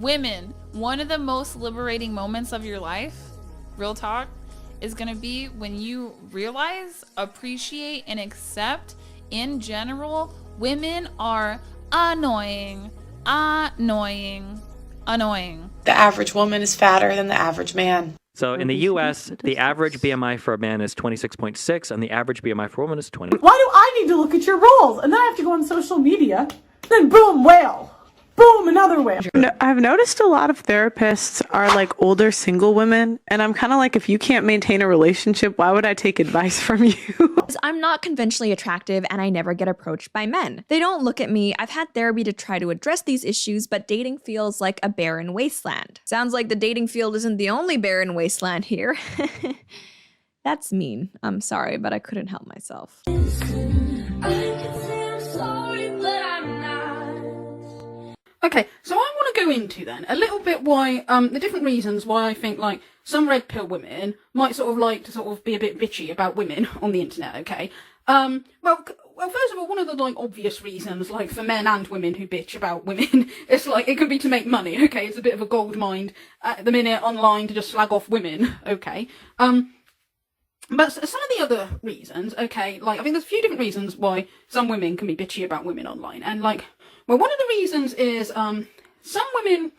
women, one of the most liberating moments of your life, real talk, is gonna be when you realize, appreciate, and accept, in general, women are annoying. The average woman is fatter than the average man. So in the U.S., the average BMI for a man is 26.6, and the average BMI for a woman is 20. Why do I need to look at your rolls? And then I have to go on social media. Then boom, whale. Boom, another whale. I've noticed a lot of therapists are like older single women. And I'm kind of like, if you can't maintain a relationship, why would I take advice from you? I'm not conventionally attractive and I never get approached by men. They don't look at me. I've had therapy to try to address these issues, but dating feels like a barren wasteland. Sounds like the dating field isn't the only barren wasteland here. That's mean. I'm sorry, but I couldn't help myself. Okay, so I want to go into then a little bit why, the different reasons why I think, like, some red pill women might sort of like to sort of be a bit bitchy about women on the internet, okay? Well, first of all, one of the, like, obvious reasons, like, for men and women who bitch about women, it's like, it can be to make money, okay? It's a bit of a gold mine at the minute online to just slag off women, okay? But some of the other reasons, okay, like, I think there's a few different reasons why some women can be bitchy about women online, and, like, well, one of the reasons is, some women,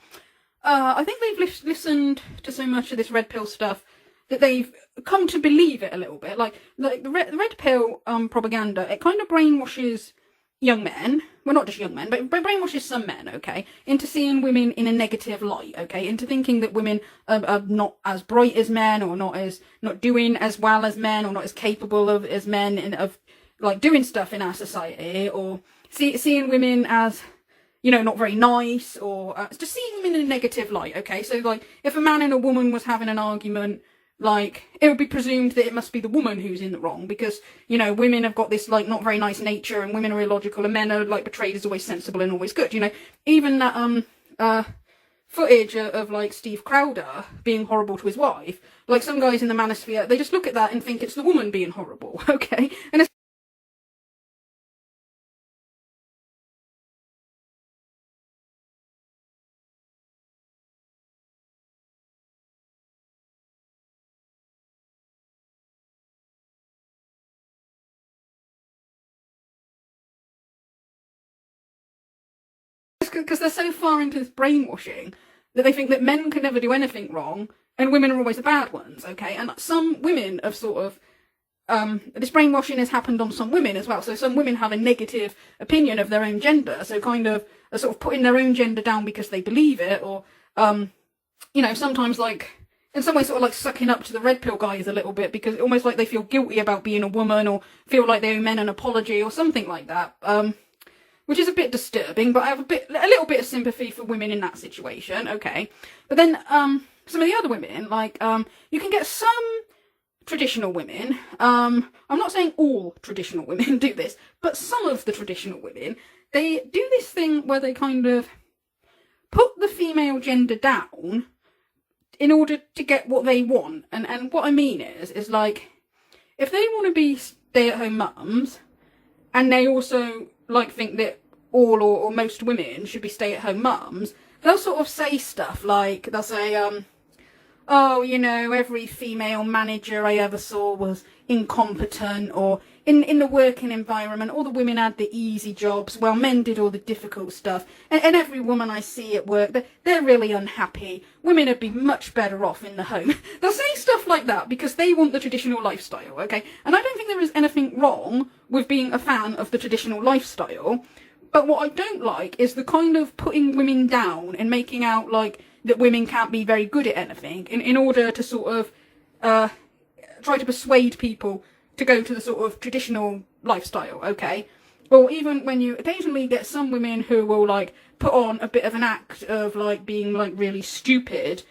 I think they've listened to so much of this red pill stuff that they've come to believe it a little bit. Like the red pill, propaganda, it kind of brainwashes young men, well, not just young men, but brainwashes some men, okay, into seeing women in a negative light, okay, into thinking that women are not as bright as men, or not doing as well as men, or not as capable as men, and of, like, doing stuff in our society, or seeing women as, you know, not very nice, or just seeing them in a negative light, okay? So, like, if a man and a woman was having an argument, like, it would be presumed that it must be the woman who's in the wrong, because, you know, women have got this, like, not very nice nature, and women are illogical, and men are, like, portrayed as always sensible and always good, you know? Even that, footage of, like, Steve Crowder being horrible to his wife, like, some guys in the manosphere, they just look at that and think it's the woman being horrible, okay? And it's because they're so far into this brainwashing that they think that men can never do anything wrong and women are always the bad ones, okay? And some women have sort of, this brainwashing has happened on some women as well. So some women have a negative opinion of their own gender, so kind of are sort of putting their own gender down because they believe it, or, you know, sometimes, like, in some way sort of like sucking up to the red pill guys a little bit, because almost like they feel guilty about being a woman, or feel like they owe men an apology or something like that. Which is a bit disturbing, but I have a little bit of sympathy for women in that situation, okay. But then, some of the other women, like, you can get some traditional women, I'm not saying all traditional women do this, but some of the traditional women, they do this thing where they kind of put the female gender down in order to get what they want. And what I mean is like, if they want to be stay-at-home mums, and they also, like, think that all or most women should be stay-at-home mums, they'll sort of say stuff like, they'll say, oh, you know, every female manager I ever saw was incompetent, or in the working environment, all the women had the easy jobs, while men did all the difficult stuff, and every woman I see at work, they're really unhappy. Women would be much better off in the home. They'll say stuff like that because they want the traditional lifestyle, okay? And I don't think there is anything wrong with being a fan of the traditional lifestyle, but what I don't like is the kind of putting women down and making out like that women can't be very good at anything in order to sort of try to persuade people to go to the sort of traditional lifestyle, okay? Well, even when you occasionally get some women who will, like, put on a bit of an act of, like, being, like, really stupid,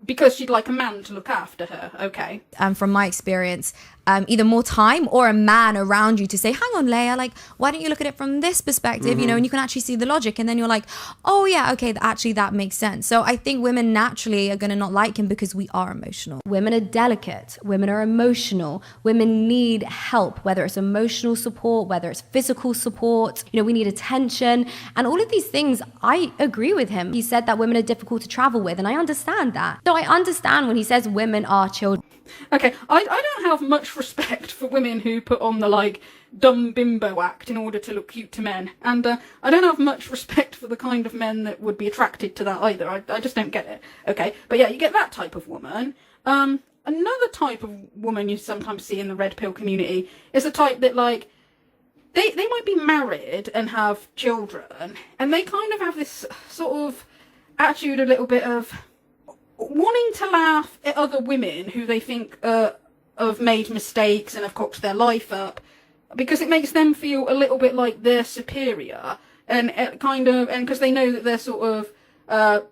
because she'd like a man to look after her, okay? From my experience, either more time or a man around you to say, hang on, Leia, like, why don't you look at it from this perspective, you know, and you can actually see the logic. And then you're like, oh yeah, okay, actually that makes sense. So I think women naturally are going to not like him because we are emotional. Women are delicate. Women are emotional. Women need help, whether it's emotional support, whether it's physical support. You know, we need attention. And all of these things, I agree with him. He said that women are difficult to travel with, and I understand that. So I understand when he says women are children. Okay, I don't have much respect for women who put on the, like, dumb bimbo act in order to look cute to men. And I don't have much respect for the kind of men that would be attracted to that either. I just don't get it. Okay, but yeah, you get that type of woman. Another type of woman you sometimes see in the red pill community is the type that, like, they might be married and have children, and they kind of have this sort of attitude, a little bit of wanting to laugh at other women who they think have made mistakes and have cocked their life up, because it makes them feel a little bit like they're superior, and because they know that they're sort of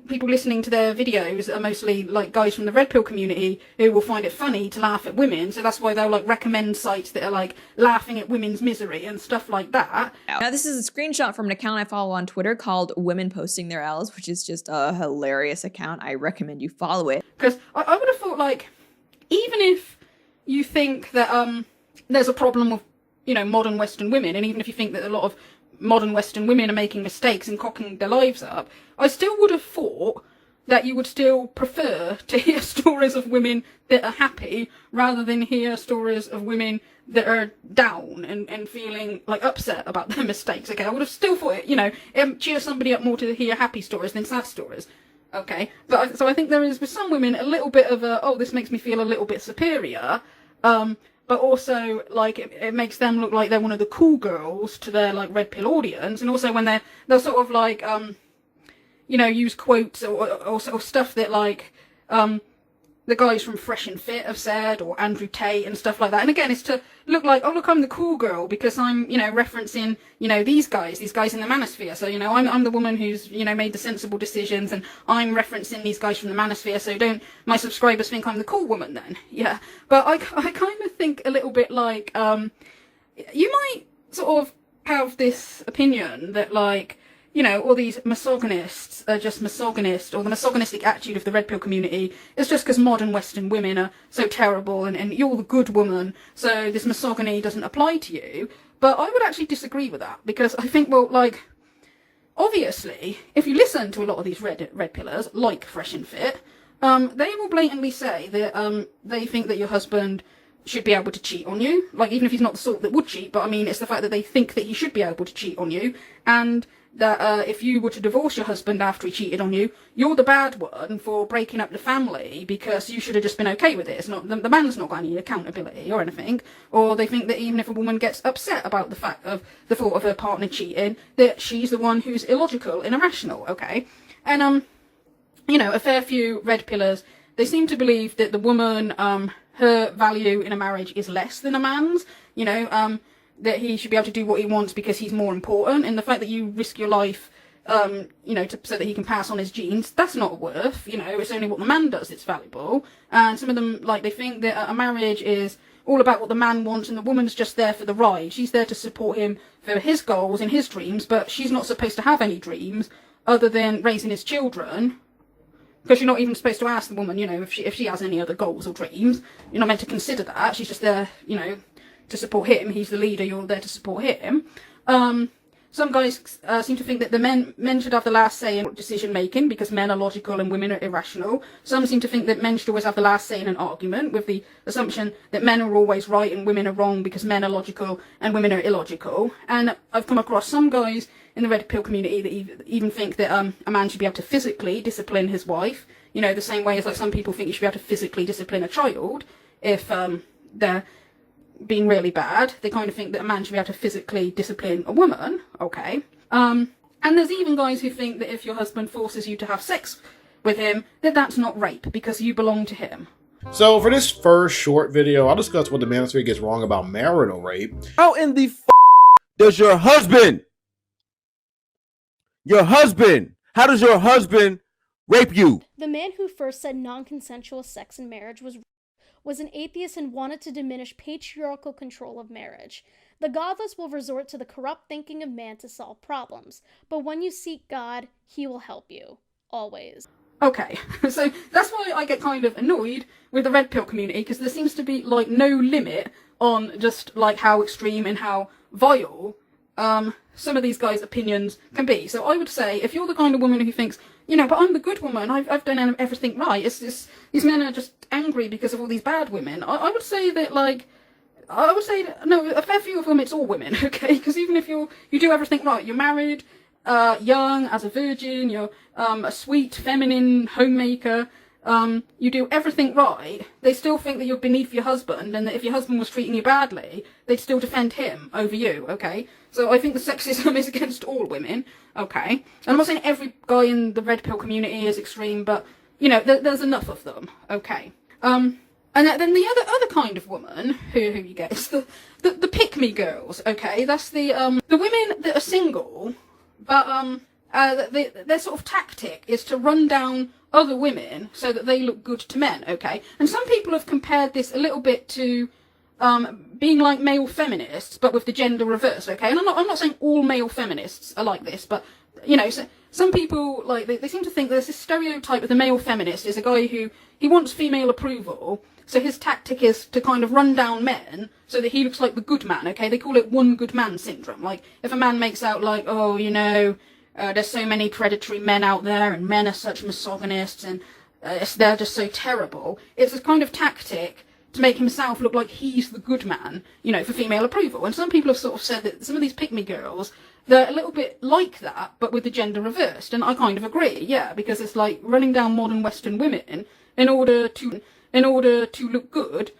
people listening to their videos are mostly like guys from the red pill community who will find it funny to laugh at women, so that's why they'll like recommend sites that are like laughing at women's misery and stuff like that. Now, this is a screenshot from an account I follow on Twitter called Women Posting Their L's, which is just a hilarious account. I recommend you follow it. Because I would have thought, like, even if you think that there's a problem with, you know, modern Western women, and even if you think that a lot of modern Western women are making mistakes and cocking their lives up, I still would have thought that you would still prefer to hear stories of women that are happy rather than hear stories of women that are down and feeling like upset about their mistakes. Okay, I would have still thought it, you know, cheer somebody up more to hear happy stories than sad stories. Okay, but so I think there is with some women a little bit of a, oh, this makes me feel a little bit superior, but also, like, it makes them look like they're one of the cool girls to their, like, red pill audience. And also when they'll sort of, like, you know, use quotes or stuff that, like, the guys from Fresh and Fit have said, or Andrew Tate and stuff like that. And again, it's to look like, oh, look, I'm the cool girl because I'm, you know, referencing, you know, these guys in the manosphere. So, you know, I'm the woman who's, you know, made the sensible decisions, and I'm referencing these guys from the manosphere. So don't my subscribers think I'm the cool woman then? Yeah. But I kind of think a little bit like, you might sort of have this opinion that, like, you know, all these misogynists are just misogynist, or the misogynistic attitude of the red pill community is just because modern Western women are so terrible and you're the good woman, so this misogyny doesn't apply to you. But I would actually disagree with that, because I think, well, like, obviously, if you listen to a lot of these red pillars, like Fresh and Fit, they will blatantly say that they think that your husband should be able to cheat on you. Like, even if he's not the sort that would cheat, but I mean, it's the fact that they think that he should be able to cheat on you, and that if you were to divorce your husband after he cheated on you, you're the bad one for breaking up the family because you should have just been okay with it. It's not the man's not got any accountability or anything. Or they think that even if a woman gets upset about the fact of the thought of her partner cheating, that she's the one who's illogical and irrational. Okay, and you know, a fair few red pillars, they seem to believe that the woman, her value in a marriage is less than a man's. You know, that he should be able to do what he wants because he's more important, and the fact that you risk your life, you know, so that he can pass on his genes, that's not worth, you know, it's only what the man does that's valuable. And some of them, like, they think that a marriage is all about what the man wants and the woman's just there for the ride. She's there to support him for his goals and his dreams, but she's not supposed to have any dreams other than raising his children. Because you're not even supposed to ask the woman, you know, if she has any other goals or dreams. You're not meant to consider that. She's just there, you know, to support him. He's the leader, you're there to support him. Some guys seem to think that the men should have the last say in decision making because men are logical and women are irrational. Some seem to think that men should always have the last say in an argument, with the assumption that men are always right and women are wrong because men are logical and women are illogical. And I've come across some guys in the red pill community that even think that a man should be able to physically discipline his wife, you know, the same way as, like, some people think you should be able to physically discipline a child if they're being really bad. They kind of think that a man should be able to physically discipline a woman. Okay. And there's even guys who think that if your husband forces you to have sex with him, that that's not rape because you belong to him. So for this first short video, I'll discuss what the manosphere gets wrong about marital rape. How in the does your husband, how does your husband rape you? The man who first said non-consensual sex in marriage was an atheist and wanted to diminish patriarchal control of marriage. The godless will resort to the corrupt thinking of man to solve problems, but when you seek God, he will help you. Always. Okay, so that's why I get kind of annoyed with the red pill community, because there seems to be, like, no limit on just, like, how extreme and how vile some of these guys' opinions can be. So I would say, if you're the kind of woman who thinks, you know, but I'm the good woman, I've done everything right, it's just, these men are just angry because of all these bad women, I would say that, like, no, a fair few of them, it's all women, okay? Because even if you do everything right, you're married, young, as a virgin, you're a sweet, feminine homemaker, you do everything right, they still think that you're beneath your husband, and that if your husband was treating you badly, they'd still defend him over you, okay? So I think the sexism is against all women, okay? And I'm not saying every guy in the red pill community is extreme, but, you know, there's enough of them, okay? And then the other kind of woman who you get is the pick-me girls, okay? That's the women that are single, but their sort of tactic is to run down other women so that they look good to men, okay? And some people have compared this a little bit to being like male feminists, but with the gender reverse, okay? And I'm not saying all male feminists are like this, but, you know, so some people, like, they seem to think there's this stereotype of the male feminist is a guy who, he wants female approval, so his tactic is to kind of run down men so that he looks like the good man, okay? They call it one good man syndrome. Like, if a man makes out like, oh, you know, there's so many predatory men out there and men are such misogynists and they're just so terrible, it's a kind of tactic to make himself look like he's the good man, you know, for female approval. And some people have sort of said that some of these pick-me girls, they're a little bit like that, but with the gender reversed. And I kind of agree, yeah, because it's like running down modern Western women in order to look good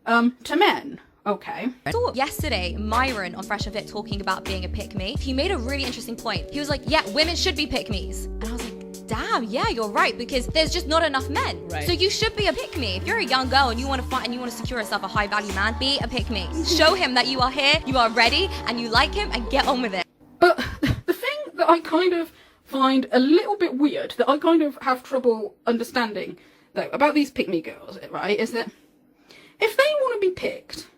to men. Okay. I saw yesterday Myron on Fresh and Fit talking about being a pick-me. He made a really interesting point. He was like, yeah, women should be pick-me's. And I was like, damn, yeah, you're right, because there's just not enough men. Right. So you should be a pick-me. If you're a young girl and you want to fight and you want to secure yourself a high-value man, be a pick-me. Show him that you are here, you are ready, and you like him, and get on with it. But the thing that I kind of find a little bit weird, that I kind of have trouble understanding, though, about these pick-me girls, right, is that if they want to be picked,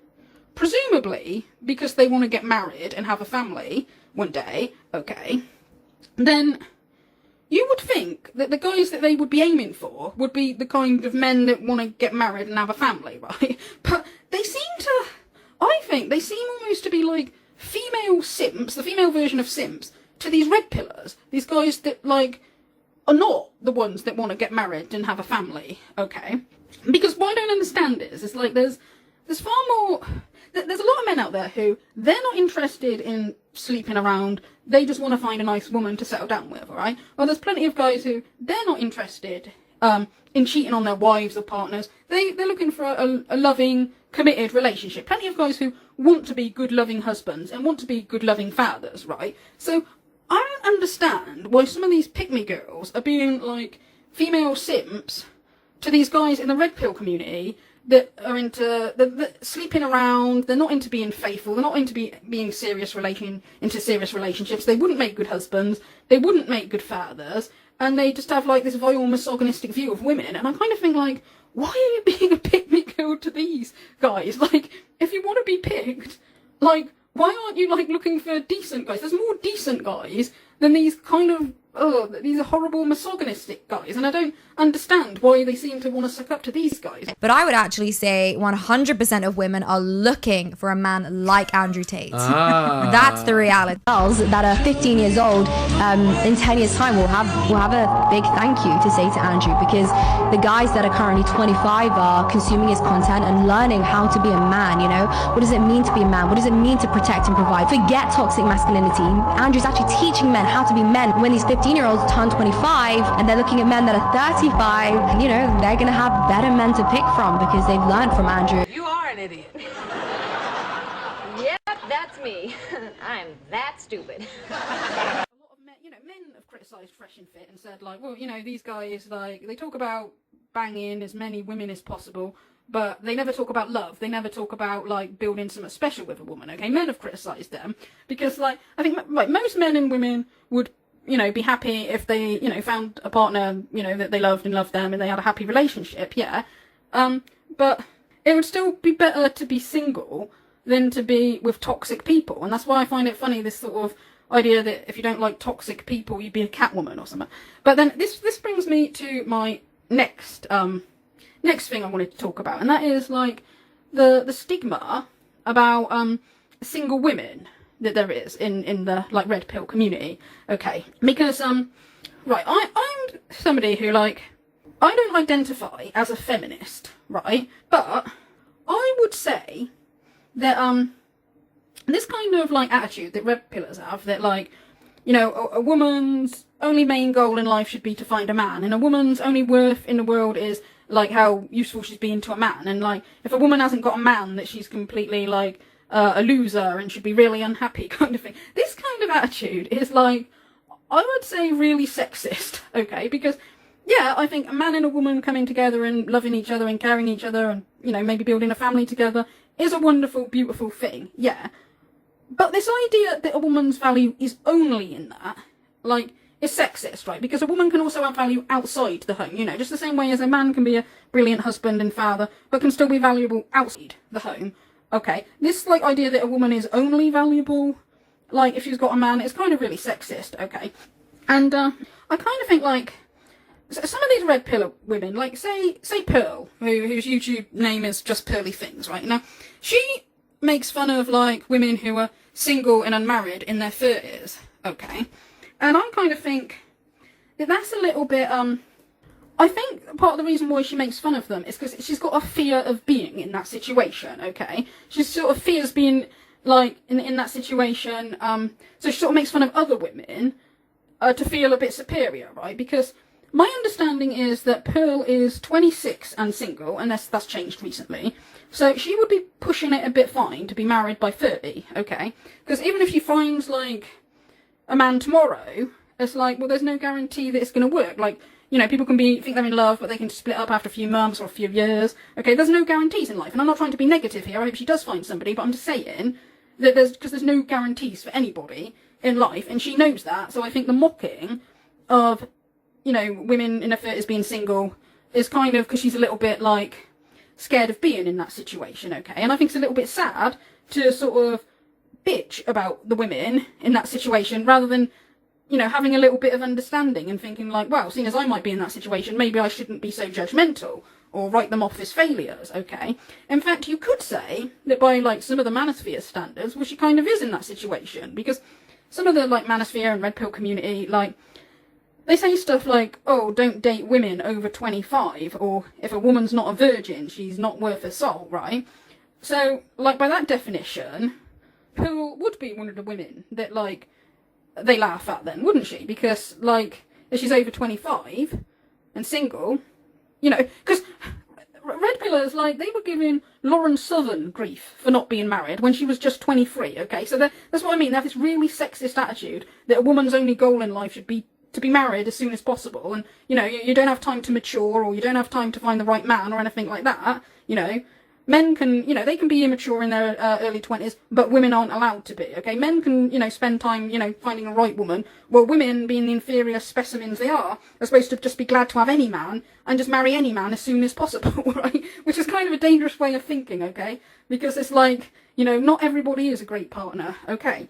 presumably because they want to get married and have a family one day, okay, then you would think that the guys that they would be aiming for would be the kind of men that want to get married and have a family, right? But they seem to, I think, they seem almost to be like female simps, the female version of simps, to these red pillars. These guys that, like, are not the ones that want to get married and have a family, okay? Because what I don't understand is like there's far more, there's a lot of men out there who, they're not interested in sleeping around, they just want to find a nice woman to settle down with, alright? Well, there's plenty of guys who, they're not interested in cheating on their wives or partners, they're looking for a loving, committed relationship. Plenty of guys who want to be good loving husbands and want to be good loving fathers, right? So I don't understand why some of these pick-me girls are being like female simps to these guys in the red pill community that are into sleeping around, they're not into being faithful, they're not into being serious relationships, they wouldn't make good husbands, they wouldn't make good fathers, and they just have like this vile misogynistic view of women. And I kind of think like, why are you being a pick-me girl to these guys? Like, if you want to be picked, like, why aren't you like looking for decent guys? There's more decent guys than these kind of these are horrible misogynistic guys, and I don't understand why they seem to want to suck up to these guys. But I would actually say 100% of women are looking for a man like Andrew Tate. That's the reality. Girls that are 15 years old, in 10 years' time, will have a big thank you to say to Andrew, because the guys that are currently 25 are consuming his content and learning how to be a man. You know, what does it mean to be a man? What does it mean to protect and provide? Forget toxic masculinity. Andrew's actually teaching men how to be men. When these 15-year-olds turn 25 and they're looking at men that are 35, you know, they're gonna have better men to pick from because they've learned from Andrew. You are an idiot. Yep, that's me. I'm that stupid. A lot of men, you know, men have criticised Fresh and Fit and said like, well, you know, these guys, like, they talk about banging as many women as possible, but they never talk about love. They never talk about, like, building something special with a woman, okay? Men have criticised them because, like, I think, like, most men and women would, you know, be happy if they, you know, found a partner, you know, that they loved and loved them and they had a happy relationship, yeah. But it would still be better to be single than to be with toxic people. And that's why I find it funny, this sort of idea that if you don't like toxic people, you'd be a Catwoman or something. But then this brings me to my next thing I wanted to talk about, and that is like the stigma about single women that there is in the like red pill community. Okay, because right, I'm somebody who, like, I don't identify as a feminist, right? But I would say that this kind of like attitude that red pillers have, that like, you know, a woman's only main goal in life should be to find a man, and a woman's only worth in the world is like how useful she's been to a man, and like if a woman hasn't got a man, that she's completely like a loser and should be really unhappy, kind of thing. This kind of attitude is like, I would say, really sexist, okay? Because yeah, I think a man and a woman coming together and loving each other and caring each other and, you know, maybe building a family together is a wonderful, beautiful thing, yeah. But this idea that a woman's value is only in that, like, is sexist, right? Because a woman can also have value outside the home, you know, just the same way as a man can be a brilliant husband and father, but can still be valuable outside the home, okay? This, like, idea that a woman is only valuable, like, if she's got a man, is kind of really sexist, okay? And, I kind of think, like, some of these red pill women, like, say Pearl, whose YouTube name is just Pearly Things, right? Now, she makes fun of, like, women who are single and unmarried in their 30s, okay? And I kind of think that that's a little bit, I think part of the reason why she makes fun of them is because she's got a fear of being in that situation, okay? She sort of fears being, like, in that situation, so she sort of makes fun of other women to feel a bit superior, right? Because my understanding is that Pearl is 26 and single, and that's changed recently. So she would be pushing it a bit fine to be married by 30, okay? Because even if she finds, like, a man tomorrow, it's like, well, there's no guarantee that it's going to work. Like, you know, people can think they're in love, but they can split up after a few months or a few years. Okay, there's no guarantees in life. And I'm not trying to be negative here. I hope she does find somebody, but I'm just saying that there's no guarantees for anybody in life, and she knows that. So I think the mocking of, you know, women in their 30s being single is kind of because she's a little bit, like, scared of being in that situation, okay? And I think it's a little bit sad to sort of bitch about the women in that situation rather than, you know, having a little bit of understanding and thinking like, well, seeing as I might be in that situation, maybe I shouldn't be so judgmental or write them off as failures, okay? In fact, you could say that by, like, some of the manosphere standards, well, she kind of is in that situation, because some of the, like, manosphere and red pill community, like, they say stuff like, oh, don't date women over 25, or if a woman's not a virgin, she's not worth a soul, right? So, like, by that definition, Pearl would be one of the women that, like, they laugh at then, wouldn't she? Because, like, if she's over 25 and single, you know, because red pillars, like, they were giving Lauren Southern grief for not being married when she was just 23, okay? So that's what I mean. They have this really sexist attitude that a woman's only goal in life should be to be married as soon as possible, and, you know, you don't have time to mature, or you don't have time to find the right man or anything like that, you know. Men can, you know, they can be immature in their early 20s, but women aren't allowed to be, okay? Men can, you know, spend time, you know, finding a right woman, while women, being the inferior specimens they are supposed to just be glad to have any man, and just marry any man as soon as possible, right? Which is kind of a dangerous way of thinking, okay? Because it's like, you know, not everybody is a great partner, okay?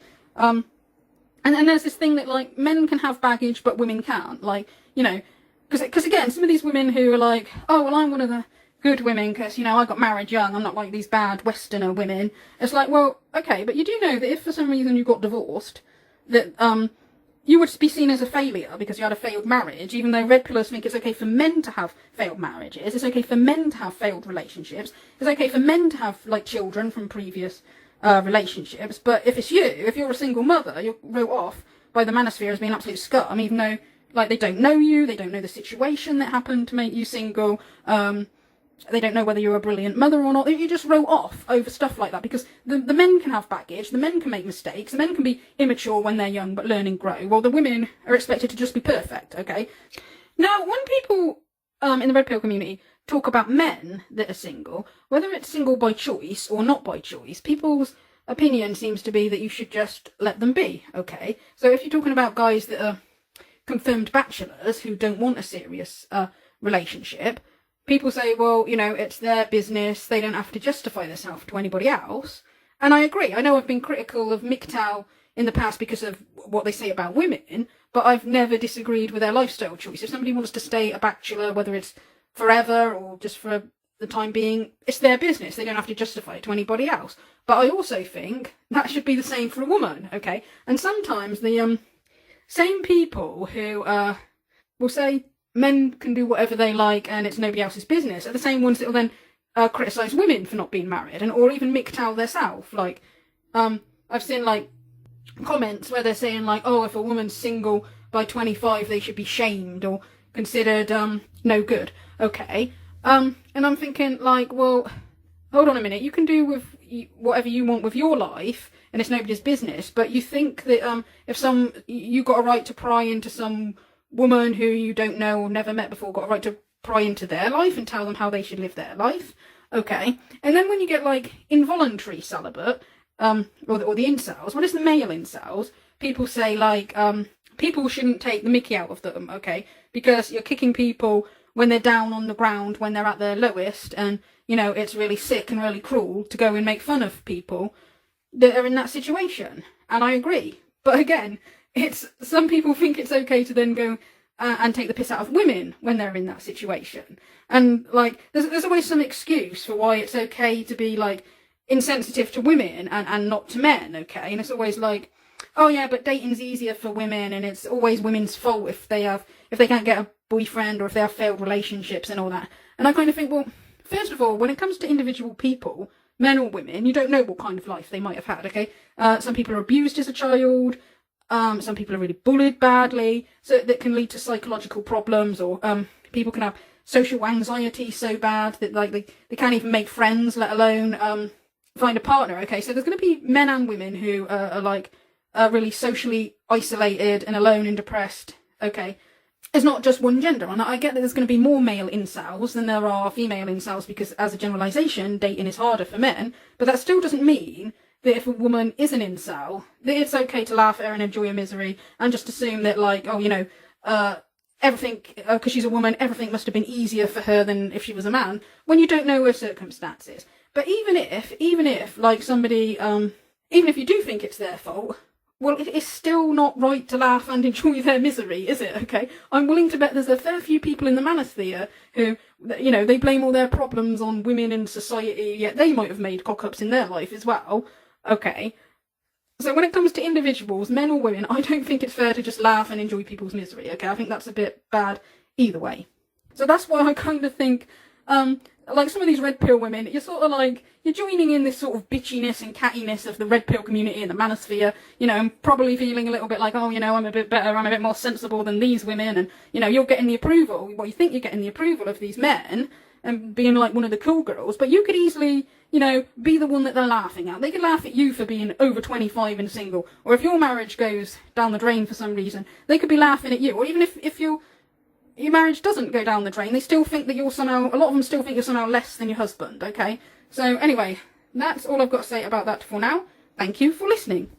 And there's this thing that, like, men can have baggage, but women can't, like, you know, because again, some of these women who are like, oh, well, I'm one of the good women because, you know, I got married young, I'm not like these bad Westerner women. It's like, well, okay, but you do know that if for some reason you got divorced, that you would be seen as a failure because you had a failed marriage, even though red pillars think it's okay for men to have failed marriages, it's okay for men to have failed relationships, it's okay for men to have, like, children from previous relationships. But if it's you, if you're a single mother, you're wrote off by the manosphere as being absolute scum, even though, like, they don't know you, they don't know the situation that happened to make you single, they don't know whether you're a brilliant mother or not. You just wrote off over stuff like that, because the men can have baggage, the men can make mistakes, the men can be immature when they're young but learn and grow, while the women are expected to just be perfect, okay? Now, when people in the red pill community talk about men that are single, whether it's single by choice or not by choice, people's opinion seems to be that you should just let them be, okay? So if you're talking about guys that are confirmed bachelors who don't want a serious relationship, people say, well, you know, it's their business, they don't have to justify themselves to anybody else. And I agree. I know I've been critical of MGTOW in the past because of what they say about women, but I've never disagreed with their lifestyle choice. If somebody wants to stay a bachelor, whether it's forever or just for the time being, it's their business. They don't have to justify it to anybody else. But I also think that should be the same for a woman, okay? And sometimes the same people who will say men can do whatever they like and it's nobody else's business are the same ones that will then criticise women for not being married, and or even MGTOW themselves. Like, I've seen like comments where they're saying like, oh, if a woman's single by 25, they should be shamed or considered no good. Okay. And I'm thinking like, well, hold on a minute. You can do with whatever you want with your life, and it's nobody's business. But you think that if you got a right to pry into some woman who you don't know or never met before, got a right to pry into their life and tell them how they should live their life. Okay. And then when you get like involuntary celibate, or the incels, what is the male incels? People say like, people shouldn't take the mickey out of them, okay? Because you're kicking people when they're down on the ground, when they're at their lowest, and, you know, it's really sick and really cruel to go and make fun of people that are in that situation. And I agree. But again, some people think it's okay to then go and take the piss out of women when they're in that situation. And, like, there's always some excuse for why it's okay to be, like, insensitive to women and not to men, okay? And it's always like, oh yeah, but dating's easier for women, and it's always women's fault if they can't get a boyfriend or if they have failed relationships and all that. And I kind of think, well, first of all, when it comes to individual people, men or women, you don't know what kind of life they might have had, okay? Some people are abused as a child, some people are really bullied badly, so that can lead to psychological problems, or people can have social anxiety so bad that like they can't even make friends, let alone find a partner, okay? So there's going to be men and women who are like really socially isolated and alone and depressed, okay? It's not just one gender, and I get that there's going to be more male incels than there are female incels, because as a generalisation, dating is harder for men, but that still doesn't mean that if a woman is an incel, that it's okay to laugh at her and enjoy her misery and just assume that, like, oh, you know, everything, because she's a woman, everything must have been easier for her than if she was a man, when you don't know her circumstances. But even if, like, somebody, even if you do think it's their fault, well, it's still not right to laugh and enjoy their misery, is it? Okay, I'm willing to bet there's a fair few people in the manosphere who, you know, they blame all their problems on women in society, yet they might have made cock-ups in their life as well. Okay, so when it comes to individuals, men or women, I don't think it's fair to just laugh and enjoy people's misery, okay? I think that's a bit bad either way. So that's why I kind of think, like some of these red pill women, you're sort of like, you're joining in this sort of bitchiness and cattiness of the red pill community and the manosphere, you know, and probably feeling a little bit like, oh, you know, I'm a bit better, I'm a bit more sensible than these women, and, you know, you're getting the approval, well, you think you're getting the approval of these men, and being like one of the cool girls, but you could easily, you know, be the one that they're laughing at. They could laugh at you for being over 25 and single, or if your marriage goes down the drain for some reason, they could be laughing at you, or even if your marriage doesn't go down the drain, they still think that you're somehow, a lot of them still think you're somehow less than your husband, okay? So anyway, that's all I've got to say about that for now. Thank you for listening.